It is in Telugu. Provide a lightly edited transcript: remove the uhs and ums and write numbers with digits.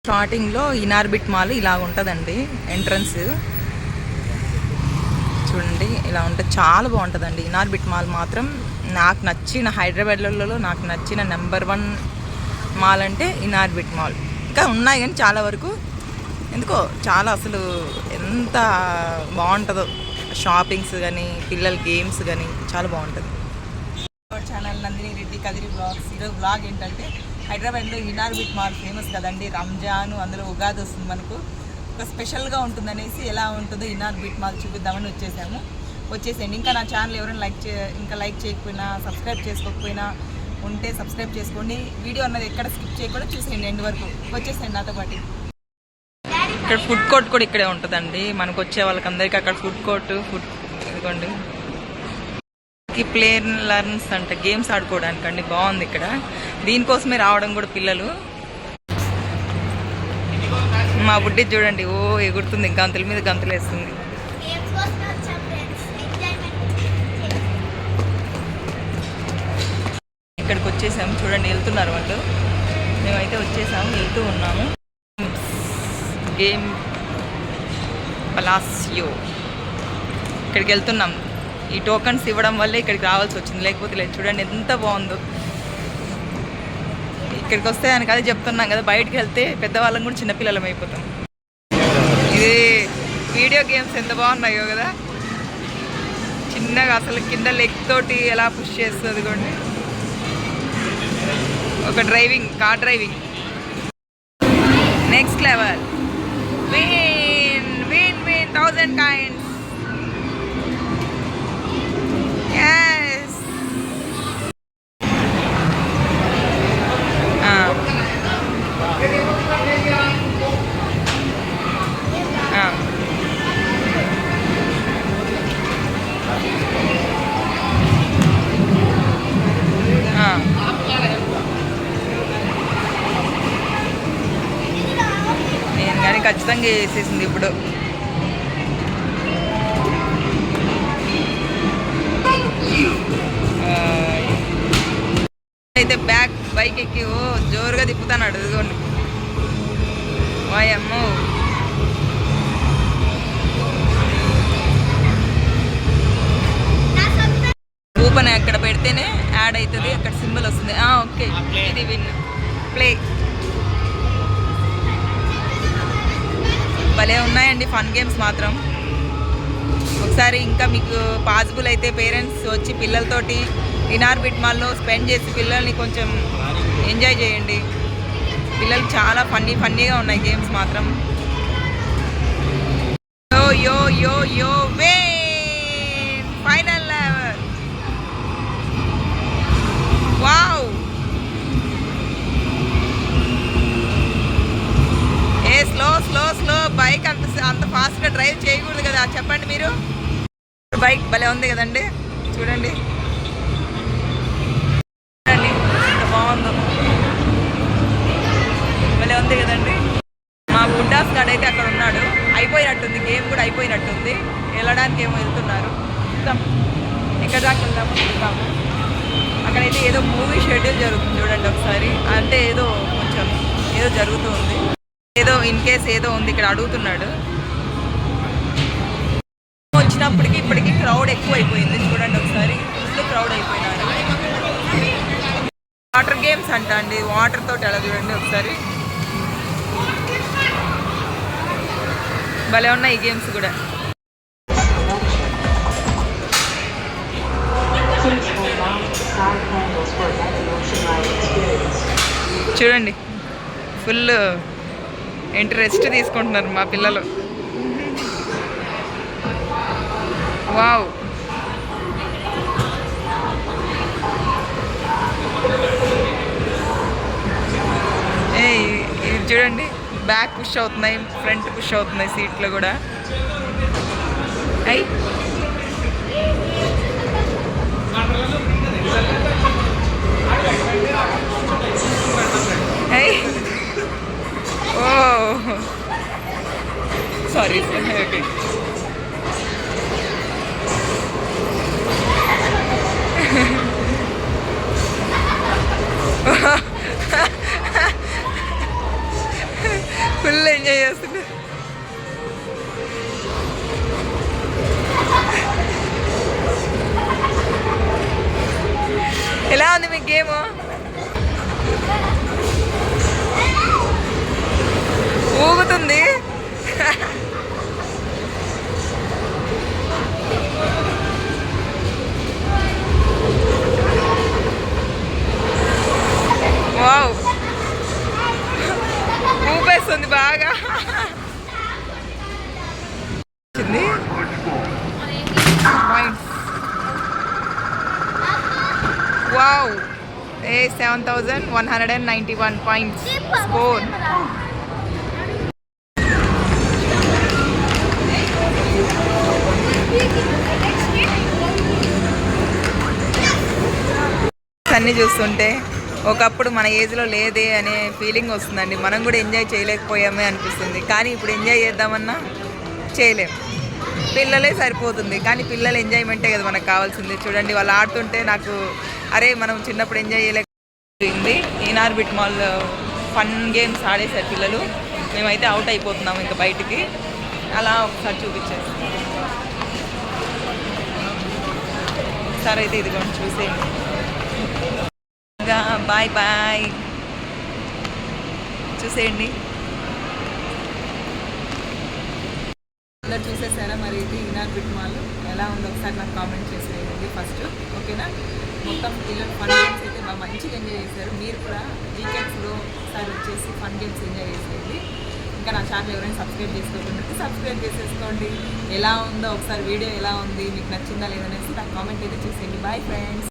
స్టార్టింగ్లో ఇనార్బిట్ మాల్ ఇలా ఉంటుందండి ఎంట్రన్స్. చూడండి ఇలా ఉంటుంది, చాలా బాగుంటుందండి ఇనార్బిట్ మాల్ మాత్రం. నాకు నచ్చిన హైదరాబాద్లలో నాకు నచ్చిన నెంబర్ 1 మాల్ అంటే ఇనార్బిట్ మాల్. ఇంకా ఉన్నాయి కానీ చాలా వరకు ఎందుకో చాలా అసలు ఎంత బాగుంటుందో షాపింగ్స్ కానీ పిల్లల గేమ్స్ కానీ చాలా బాగుంటుంది. Channel Nandini Reddy Kadiri blogs. ఈరోజు బ్లాగ్ ఏంటంటే హైదరాబాద్లో ఇనార్బిట్ మాల్ ఫేమస్ కదండి, రంజాన్ అందులో ఉగాది వస్తుంది మనకు, ఒక స్పెషల్గా ఉంటుందనేసి ఎలా ఉంటుందో ఇనార్బిట్ మాల్ చూపిద్దామని వచ్చేసేయండి. ఇంకా నా ఛానల్ ఎవరైనా లైక్ చేయకపోయినా సబ్స్క్రైబ్ చేసుకోకపోయినా ఉంటే సబ్స్క్రైబ్ చేసుకోండి. వీడియో అన్నది ఎక్కడ స్కిప్ చేయకుండా చూసేయండి ఎండ్ వరకు. వచ్చేసేయండి నాతో పాటు. ఇక్కడ ఫుడ్ కోర్ట్ కూడా ఇక్కడే ఉంటుందండి, మనకు వచ్చే వాళ్ళకందరికీ అక్కడ ఫుడ్ కోర్ట్ ఇదిగోండి. ప్లే లర్న్స్ అంటే గేమ్స్ ఆడుకోవడానికి అండి, బాగుంది ఇక్కడ. దీనికోసమే రావడం కూడా పిల్లలు. మా బుడ్డి చూడండి ఓ ఎగురుతుంది, గంతుల మీద గంతులు వేస్తుంది. ఇక్కడికి వచ్చేసాము చూడండి, వెళ్తున్నారు వాళ్ళు. మేమైతే వచ్చేసాము, వెళ్తూ ఉన్నాము. గేమ్ పలాసియో ఇక్కడికి వెళ్తున్నాం. ఈ టోకన్స్ ఇవ్వడం వల్లే ఇక్కడికి రావాల్సి వచ్చింది, లేకపోతే లేదు. చూడండి ఎంత బాగుందో. ఇక్కడికి వస్తే దానికి అదే చెప్తున్నాం కదా, బయటికి వెళ్తే పెద్దవాళ్ళం కూడా చిన్నపిల్లలం అయిపోతాం. ఇది వీడియో గేమ్స్ ఎంత బాగున్నాయో కదా, చిన్నగా అసలు కింద లెగ్ తోటి ఎలా పుష్ చేస్తుంది కూడా. ఒక driving, car driving next level. Win 1000 coins. Yes. నేను కానీ ఖచ్చితంగా వేసేసింది ఇప్పుడు. అయితే బైక్ ఎక్కి ఓ జోరుగా తిప్పుతాడు. ఇదిగోండి వాయమ్మో. కూపన్ అక్కడ పెడితేనే యాడ్ అవుతుంది, అక్కడ సింబల్ వస్తుంది. ఓకే, ఇది విన్ ప్లే. భలే ఉన్నాయండి ఫన్ గేమ్స్ మాత్రం. ఒకసారి ఇంకా మీకు పాసిబుల్ అయితే పేరెంట్స్ వచ్చి పిల్లలతోటి ఇనార్బిట్ మాల్లో స్పెండ్ చేసి పిల్లల్ని కొంచెం ఎంజాయ్ చేయండి. పిల్లలు చాలా ఫన్నీగా ఉన్నాయి గేమ్స్ మాత్రం. యో యో యో యో వే ఫైనల్ లెవెల్. వావ్, ఏ స్లో బైక్ అంత ఫాస్ట్గా డ్రైవ్ చేయకూడదు కదా, చెప్పండి మీరు. బైక్ భలే ఉంది కదండి, చూడండి ఎంత బాగుందో, భలే ఉంది కదండి. మా బుడ్డాస్ గాడు అయితే అక్కడ ఉన్నాడు, అయిపోయినట్టుంది గేమ్ కూడా అయిపోయినట్టుంది. వెళ్ళడానికి ఏమో వెళ్తున్నారు, చూద్దాం ఎక్కడ దాకా వెళ్దాము చూద్దాము. అక్కడైతే ఏదో మూవీ షెడ్యూల్ జరుగుతుంది చూడండి ఒకసారి, అంటే ఏదో జరుగుతూ ఉంది, ఏదో ఇన్ కేస్ ఏదో ఉంది ఇక్కడ అడుగుతున్నాడు. వచ్చినప్పటికి ఇప్పటికి క్రౌడ్ ఎక్కువ అయిపోయింది చూడండి ఒకసారి, ఫుల్ క్రౌడ్ అయిపోయినారు. వాటర్ గేమ్స్ అంట అండి, వాటర్ తోటి అలా చూడండి ఒకసారి, భలే ఉన్నాయి ఈ గేమ్స్ కూడా. చూడండి ఫుల్ ఇంట్రెస్ట్ తీసుకుంటున్నారు మా పిల్లలు. వావ్, ఇది చూడండి, బ్యాక్ పుష్ అవుతున్నాయి, ఫ్రంట్ పుష్ అవుతున్నాయి సీట్లు కూడా. అయ్యి ఓ సారీ, ఓకే. గేమ్ ఊగుతుంది. వావ్, ఊపేస్తుంది బాగా. Wow, 7,191 points score. అన్నీ చూస్తుంటే ఒకప్పుడు మన ఏజ్లో లేదే అనే ఫీలింగ్ వస్తుందండి. మనం కూడా ఎంజాయ్ చేయలేకపోయామే అనిపిస్తుంది. కానీ ఇప్పుడు ఎంజాయ్ చేద్దామన్నా చేయలేం, పిల్లలే సరిపోతుంది. కానీ పిల్లల ఎంజాయ్మెంటే కదా మనకు కావాల్సింది. చూడండి వాళ్ళు ఆడుతుంటే నాకు అరే మనం చిన్నప్పుడు ఎంజాయ్ చేయలేకపోయింది. ఇన్ఆర్బిట్ మాల్ ఫన్ గేమ్స్ ఆడేసారు పిల్లలు. మేమైతే అవుట్ అయిపోతున్నాము ఇంకా బయటికి. అలా ఒకసారి చూపించేస్తాం. సరే అయితే ఇదిగోండి చూసేయండి. బాయ్ బాయ్, చూసేయండి. అందరు చూసేసారా? మరి ఇది ఇన్ఆర్బిట్ మాల్ ఎలా ఉందో ఒకసారి నాకు కామెంట్ చేసేయండి ఫస్ట్, ఓకేనా? మొత్తం పిల్లలు ఫన్ గేమ్స్ అయితే బాగా మంచిగా ఎంజాయ్ చేశారు. మీరు కూడా వీకెండ్స్లో ఒకసారి వచ్చేసి ఫన్ గేమ్స్ ఎంజాయ్ చేసేయండి. ఇంకా నా ఛానల్ ఎవరైనా సబ్స్క్రైబ్ చేసుకోకుండా సబ్స్క్రైబ్ చేసేసుకోండి. ఎలా ఉందో ఒకసారి వీడియో ఎలా ఉంది, మీకు నచ్చిందా లేదనేసి నాకు కామెంట్ అయితే చేసేయండి. Bye friends.